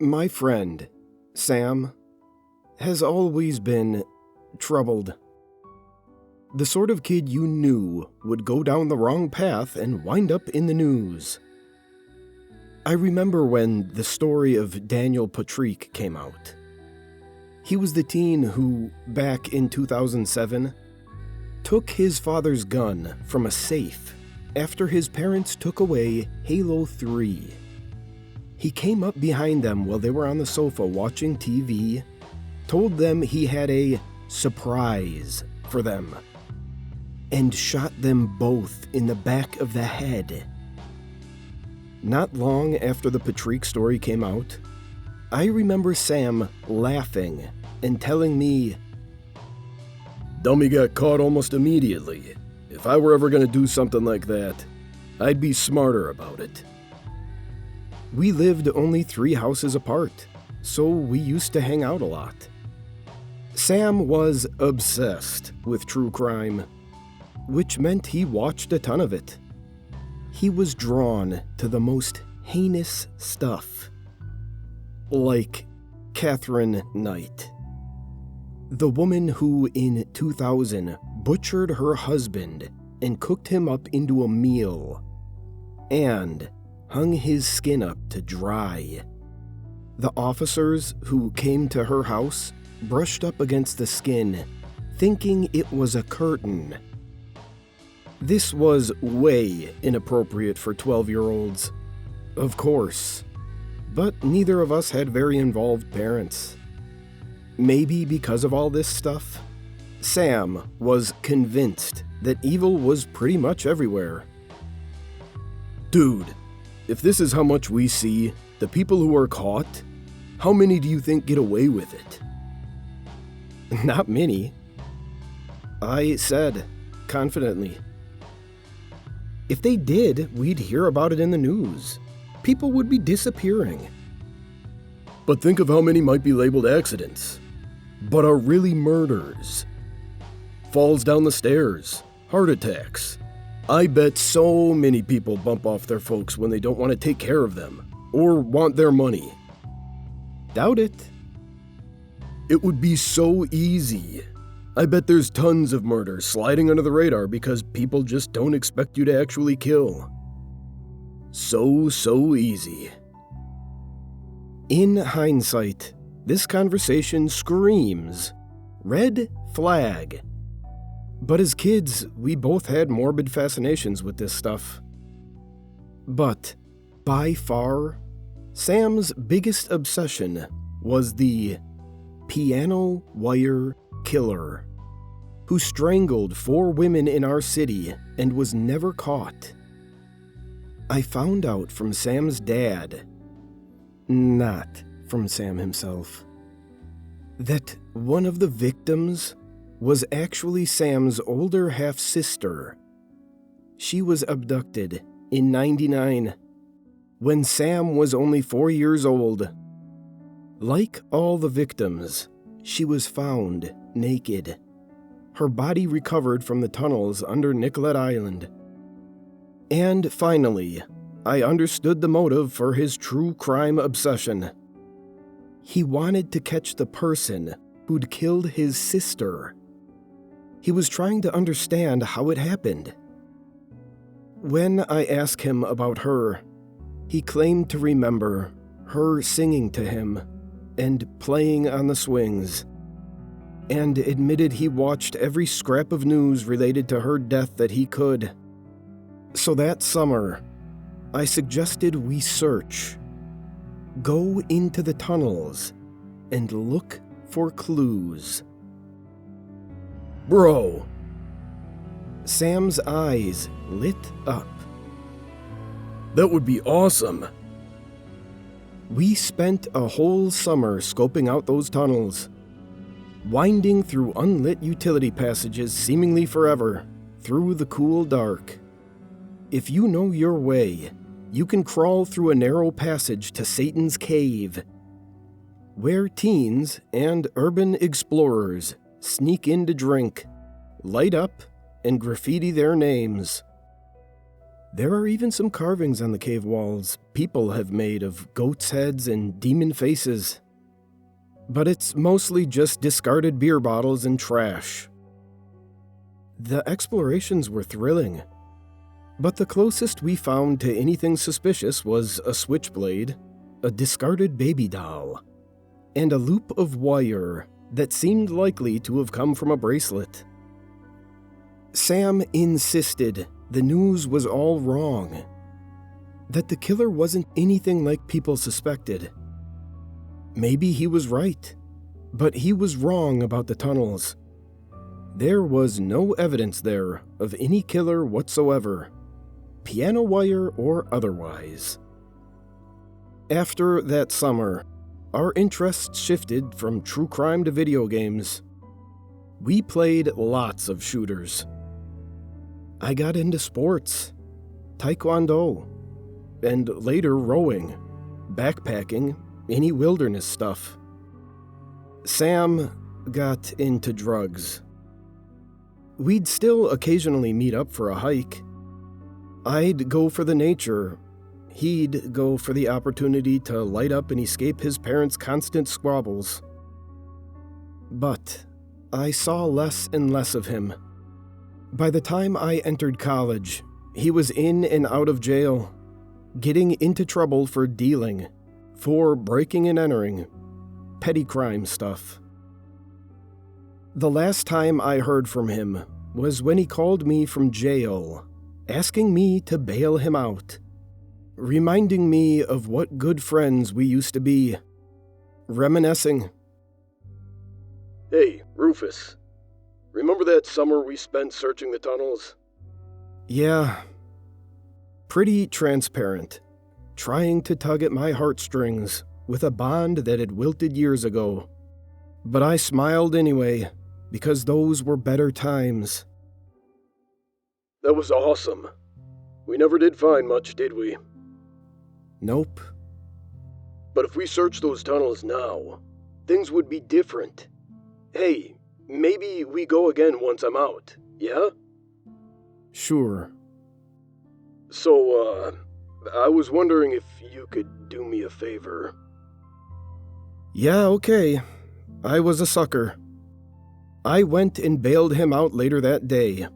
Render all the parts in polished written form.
My friend, Sam, has always been troubled. The sort of kid you knew would go down the wrong path and wind up in the news. I remember when the story of Daniel Patrick came out. He was the teen who, back in 2007, took his father's gun from a safe after his parents took away Halo 3. He came up behind them while they were on the sofa watching TV, told them he had a surprise for them, and shot them both in the back of the head. Not long after the Patrick story came out, I remember Sam laughing and telling me, "Dummy got caught almost immediately. If I were ever going to do something like that, I'd be smarter about it." We lived only 3 houses apart, so we used to hang out a lot. Sam was obsessed with true crime, which meant he watched a ton of it. He was drawn to the most heinous stuff, like Catherine Knight, the woman who in 2000 butchered her husband and cooked him up into a meal, and hung his skin up to dry. The officers who came to her house brushed up against the skin, thinking it was a curtain. This was way inappropriate for 12-year-olds, of course, but neither of us had very involved parents. Maybe because of all this stuff, Sam was convinced that evil was pretty much everywhere. Dude, if this is how much we see, the people who are caught, how many do you think get away with it? Not many, I said, confidently. If they did, we'd hear about it in the news. People would be disappearing. But think of how many might be labeled accidents, but are really murders. Falls down the stairs, heart attacks. I bet so many people bump off their folks when they don't want to take care of them, or want their money. Doubt it. It would be so easy. I bet there's tons of murders sliding under the radar because people just don't expect you to actually kill. So easy. In hindsight, this conversation screams red flag. But as kids, we both had morbid fascinations with this stuff. But, by far, Sam's biggest obsession was the piano wire killer, who strangled 4 women in our city and was never caught. I found out from Sam's dad, not from Sam himself, that one of the victims was actually Sam's older half-sister. She was abducted in '99, when Sam was only 4 years old. Like all the victims, she was found naked, her body recovered from the tunnels under Nicollet Island. And finally, I understood the motive for his true crime obsession. He wanted to catch the person who'd killed his sister. He was trying to understand how it happened. When I asked him about her, he claimed to remember her singing to him and playing on the swings, and admitted he watched every scrap of news related to her death that he could. So that summer, I suggested we search. Go into the tunnels and look for clues. Bro! Sam's eyes lit up. That would be awesome. We spent a whole summer scoping out those tunnels, winding through unlit utility passages seemingly forever, through the cool dark. If you know your way, you can crawl through a narrow passage to Satan's Cave, where teens and urban explorers sneak in to drink, light up, and graffiti their names. There are even some carvings on the cave walls people have made of goats' heads and demon faces. But it's mostly just discarded beer bottles and trash. The explorations were thrilling, but the closest we found to anything suspicious was a switchblade, a discarded baby doll, and a loop of wire that seemed likely to have come from a bracelet. Sam insisted the news was all wrong, that the killer wasn't anything like people suspected. Maybe he was right, but he was wrong about the tunnels. There was no evidence there of any killer whatsoever, piano wire or otherwise. After that summer, our interests shifted from true crime to video games. We played lots of shooters. I got into sports, taekwondo, and later rowing, backpacking, any wilderness stuff. Sam got into drugs. We'd still occasionally meet up for a hike. I'd go for the nature. He'd go for the opportunity to light up and escape his parents' constant squabbles. But I saw less and less of him. By the time I entered college, he was in and out of jail, getting into trouble for dealing, for breaking and entering, petty crime stuff. The last time I heard from him was when he called me from jail, asking me to bail him out, reminding me of what good friends we used to be, reminiscing. Hey, Rufus. Remember that summer we spent searching the tunnels? Yeah. Pretty transparent, trying to tug at my heartstrings with a bond that had wilted years ago. But I smiled anyway, because those were better times. That was awesome. We never did find much, did we? Nope. But if we searched those tunnels now, things would be different. Hey, maybe we go again once I'm out, yeah? Sure. So, I was wondering if you could do me a favor. Yeah, okay. I was a sucker. I went and bailed him out later that day.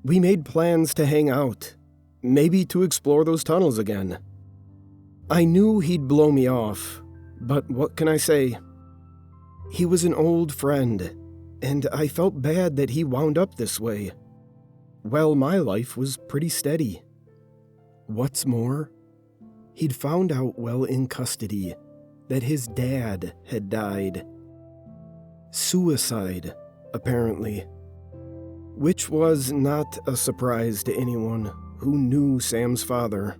We made plans to hang out, maybe to explore those tunnels again. I knew he'd blow me off, but what can I say? He was an old friend, and I felt bad that he wound up this way. Well, my life was pretty steady. What's more, he'd found out while in custody that his dad had died. Suicide, apparently. Which was not a surprise to anyone who knew Sam's father.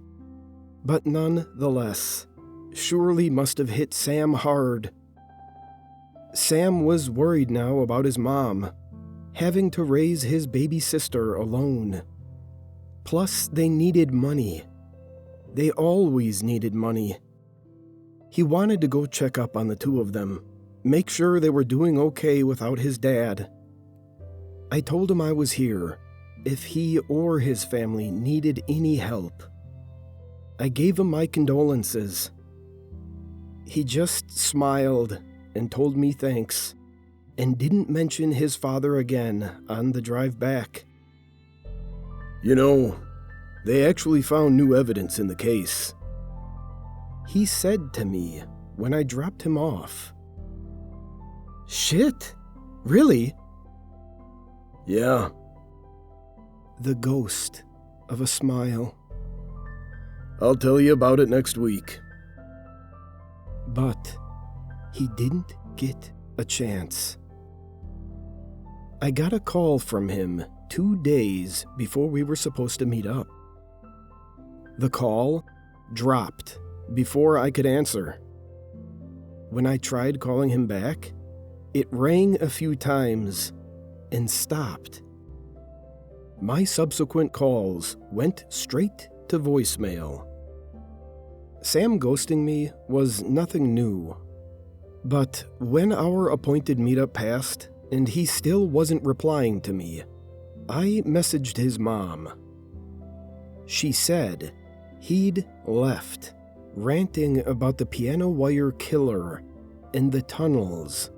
But nonetheless, surely must have hit Sam hard. Sam was worried now about his mom, having to raise his baby sister alone. Plus, they needed money. They always needed money. He wanted to go check up on the two of them, make sure they were doing okay without his dad. I told him I was here, if he or his family needed any help. I gave him my condolences. He just smiled and told me thanks, and didn't mention his father again on the drive back. You know, they actually found new evidence in the case. He said to me when I dropped him off. Shit? Really? Yeah. The ghost of a smile. I'll tell you about it next week. But he didn't get a chance. I got a call from him 2 days before we were supposed to meet up. The call dropped before I could answer. When I tried calling him back, it rang a few times and stopped. My subsequent calls went straight to voicemail. Sam ghosting me was nothing new. But when our appointed meetup passed and he still wasn't replying to me, I messaged his mom. She said he'd left, ranting about the piano wire killer and the tunnels.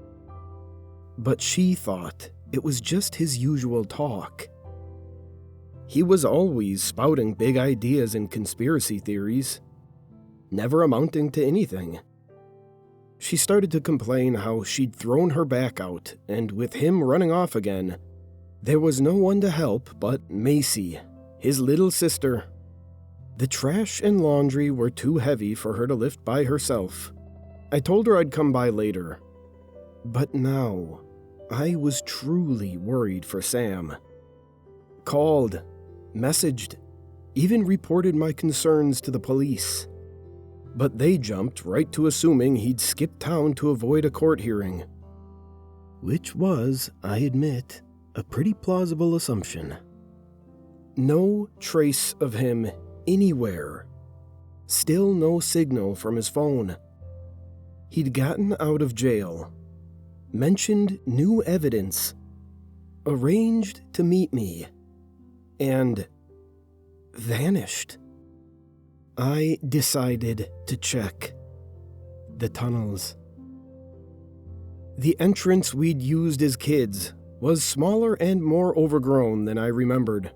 But she thought it was just his usual talk. He was always spouting big ideas and conspiracy theories, never amounting to anything. She started to complain how she'd thrown her back out, and with him running off again, there was no one to help but Macy, his little sister. The trash and laundry were too heavy for her to lift by herself. I told her I'd come by later. But now, I was truly worried for Sam. Called, messaged, even reported my concerns to the police. But they jumped right to assuming he'd skipped town to avoid a court hearing. Which was, I admit, a pretty plausible assumption. No trace of him anywhere. Still no signal from his phone. He'd gotten out of jail, mentioned new evidence, arranged to meet me, and vanished. I decided to check the tunnels. The entrance we'd used as kids was smaller and more overgrown than I remembered.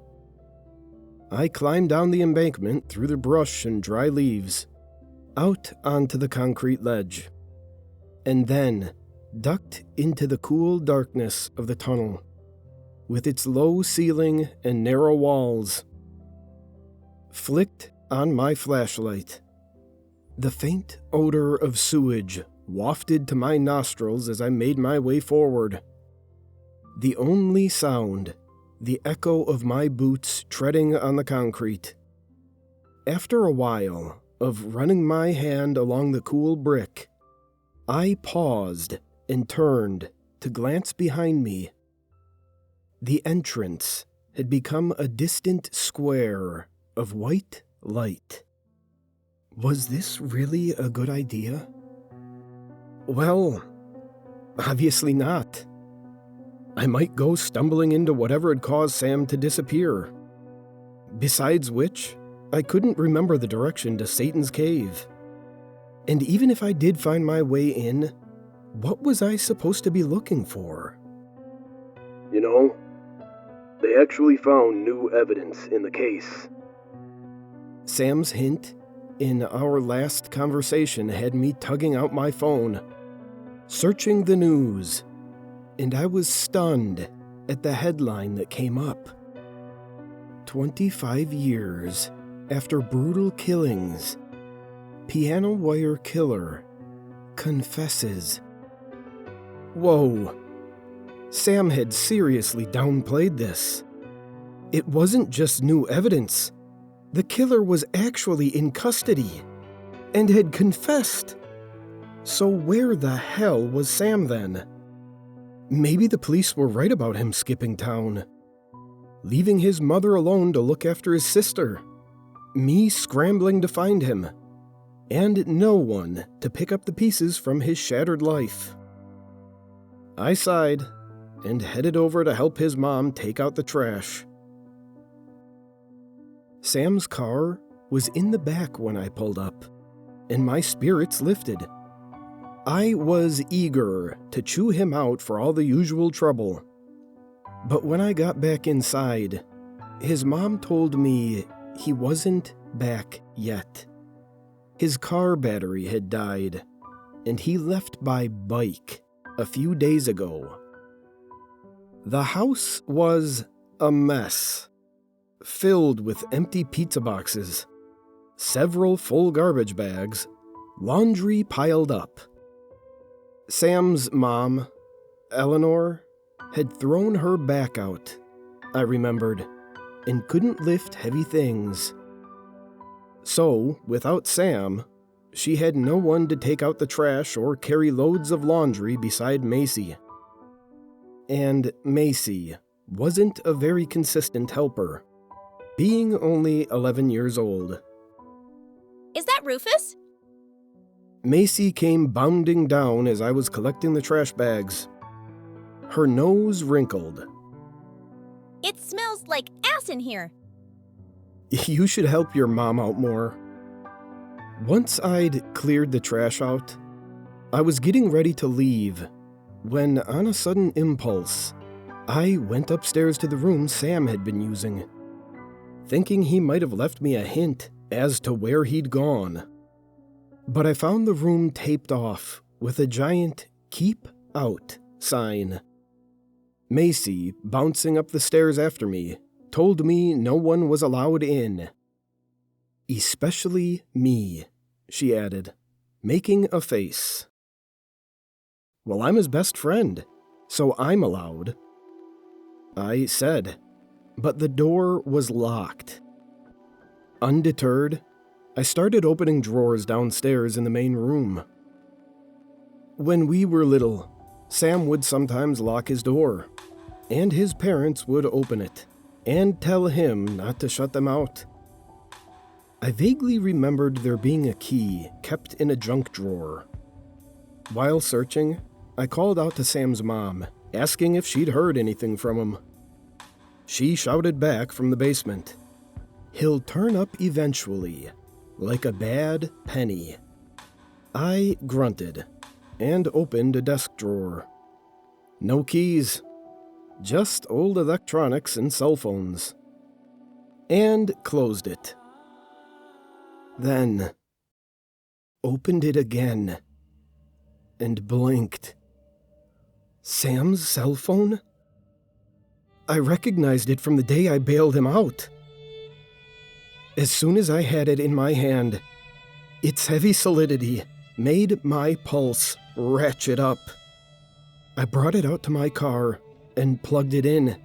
I climbed down the embankment through the brush and dry leaves, out onto the concrete ledge, and then ducked into the cool darkness of the tunnel, with its low ceiling and narrow walls. Flicked on my flashlight. The faint odor of sewage wafted to my nostrils as I made my way forward. The only sound, the echo of my boots treading on the concrete. After a while of running my hand along the cool brick, I paused and turned to glance behind me. The entrance had become a distant square of white light. Was this really a good idea? Well, obviously not. I might go stumbling into whatever had caused Sam to disappear. Besides which, I couldn't remember the direction to Satan's cave. And even if I did find my way in, what was I supposed to be looking for? You know, they actually found new evidence in the case. Sam's hint in our last conversation had me tugging out my phone, searching the news, and I was stunned at the headline that came up. 25 years after brutal killings, piano wire killer confesses. Whoa. Sam had seriously downplayed this. It wasn't just new evidence. The killer was actually in custody and had confessed. So where the hell was Sam then? Maybe the police were right about him skipping town, leaving his mother alone to look after his sister, me scrambling to find him, and no one to pick up the pieces from his shattered life. I sighed and headed over to help his mom take out the trash. Sam's car was in the back when I pulled up, and my spirits lifted. I was eager to chew him out for all the usual trouble. But when I got back inside, his mom told me he wasn't back yet. His car battery had died, and he left by bike a few days ago. The house was a mess, filled with empty pizza boxes, several full garbage bags, laundry piled up. Sam's mom, Eleanor, had thrown her back out, I remembered, and couldn't lift heavy things. So, without Sam, she had no one to take out the trash or carry loads of laundry beside Macy. And Macy wasn't a very consistent helper, being only 11 years old. Is that Rufus? Macy came bounding down as I was collecting the trash bags. Her nose wrinkled. It smells like ass in here. You should help your mom out more. Once I'd cleared the trash out, I was getting ready to leave when, on a sudden impulse, I went upstairs to the room Sam had been using, thinking he might have left me a hint as to where he'd gone. But I found the room taped off with a giant "Keep Out" sign. Macy, bouncing up the stairs after me, told me no one was allowed in. "Especially me," she added, making a face. "Well, I'm his best friend, so I'm allowed," I said, but the door was locked. Undeterred, I started opening drawers downstairs in the main room. When we were little, Sam would sometimes lock his door, and his parents would open it and tell him not to shut them out. I vaguely remembered there being a key kept in a junk drawer. While searching, I called out to Sam's mom, asking if she'd heard anything from him. She shouted back from the basement, "He'll turn up eventually, like a bad penny." I grunted and opened a desk drawer. No keys, just old electronics and cell phones. And closed it. Then opened it again and blinked. Sam's cell phone? I recognized it from the day I bailed him out. As soon as I had it in my hand, its heavy solidity made my pulse ratchet up. I brought it out to my car and plugged it in.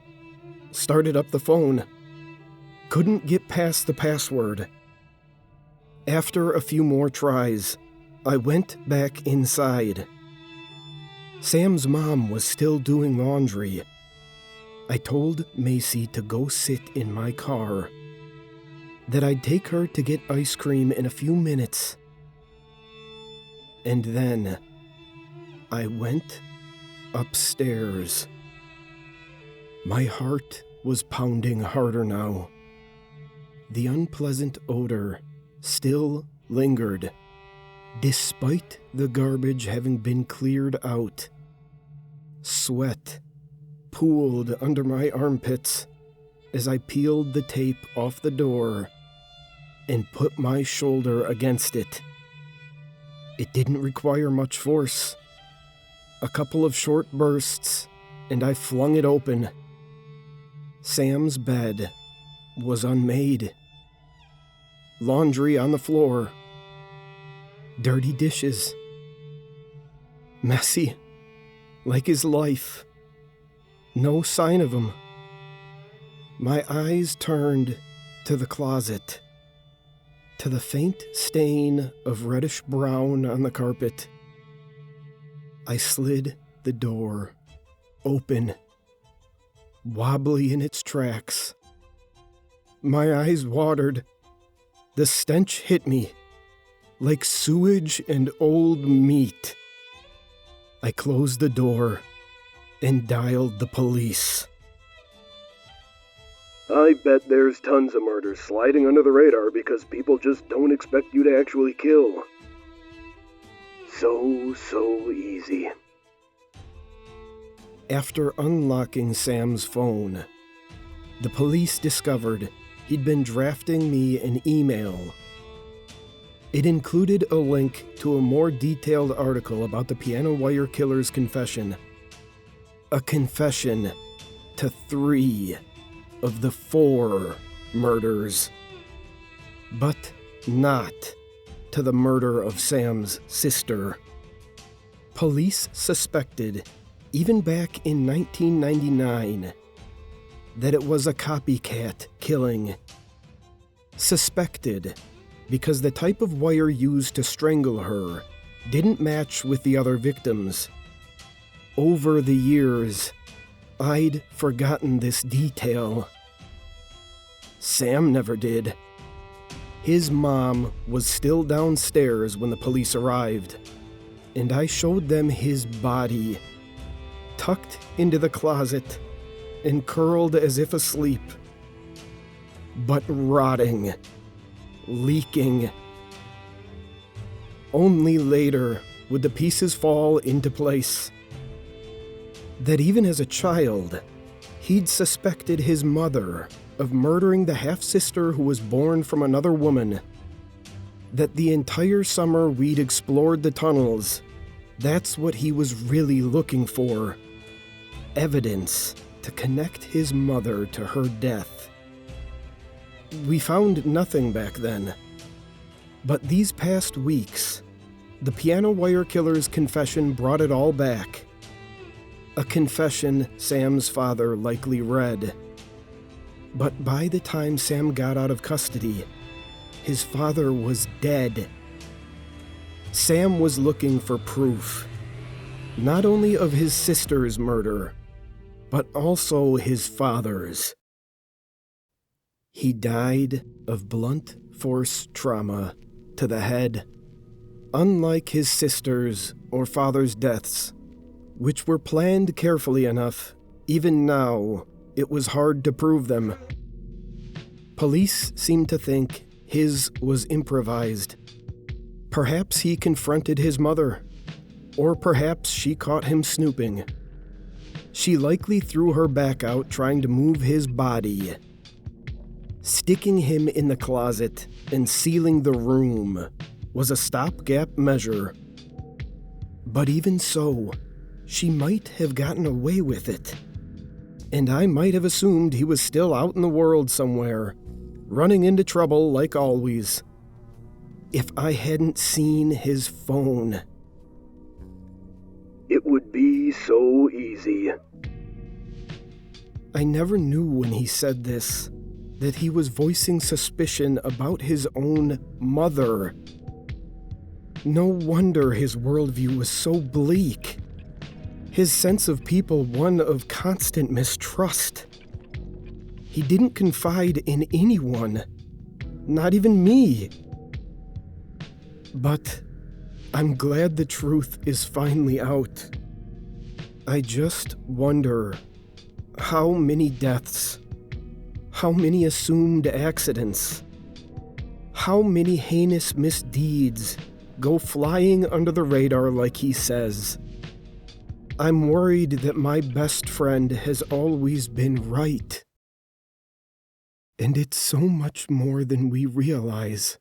Started up the phone. Couldn't get past the password. After a few more tries, I went back inside. Sam's mom was still doing laundry. I told Macy to go sit in my car, that I'd take her to get ice cream in a few minutes. And then I went upstairs. My heart was pounding harder now. The unpleasant odor still lingered, despite the garbage having been cleared out. Sweat pooled under my armpits as I peeled the tape off the door and put my shoulder against it. It didn't require much force. A couple of short bursts, and I flung it open. Sam's bed was unmade. Laundry on the floor. Dirty dishes. Messy, like his life. No sign of him. My eyes turned to the closet, to the faint stain of reddish brown on the carpet. I slid the door open, wobbly in its tracks. My eyes watered. The stench hit me like sewage and old meat. I closed the door and dialed the police. I bet there's tons of murders sliding under the radar because people just don't expect you to actually kill. So easy. After unlocking Sam's phone, the police discovered he'd been drafting me an email. It included a link to a more detailed article about the piano wire killer's confession. A confession to 3 of the 4 murders, but not to the murder of Sam's sister. Police suspected, even back in 1999, that it was a copycat killing. Suspected because the type of wire used to strangle her didn't match with the other victims. Over the years, I'd forgotten this detail. Sam never did. His mom was still downstairs when the police arrived, and I showed them his body, tucked into the closet and curled as if asleep. but rotting, leaking. Only later would the pieces fall into place. That even as a child, he'd suspected his mother of murdering the half-sister who was born from another woman. That the entire summer we'd explored the tunnels, that's what he was really looking for. Evidence to connect his mother to her death. We found nothing back then. But these past weeks, the piano wire killer's confession brought it all back. A confession Sam's father likely read. But by the time Sam got out of custody, his father was dead. Sam was looking for proof, not only of his sister's murder, but also his father's. He died of blunt force trauma to the head. Unlike his sister's or father's deaths, which were planned carefully enough, even now, it was hard to prove them. Police seem to think his was improvised. Perhaps he confronted his mother, or perhaps she caught him snooping. She likely threw her back out trying to move his body. Sticking him in the closet and sealing the room was a stopgap measure. But even so, she might have gotten away with it. And I might have assumed he was still out in the world somewhere, running into trouble like always. If I hadn't seen his phone. It would be so easy. I never knew when he said this that he was voicing suspicion about his own mother. No wonder his worldview was so bleak. His sense of people one of constant mistrust. He didn't confide in anyone, not even me. But I'm glad the truth is finally out. I just wonder how many deaths, how many assumed accidents, how many heinous misdeeds go flying under the radar like he says. I'm worried that my best friend has always been right. And it's so much more than we realize.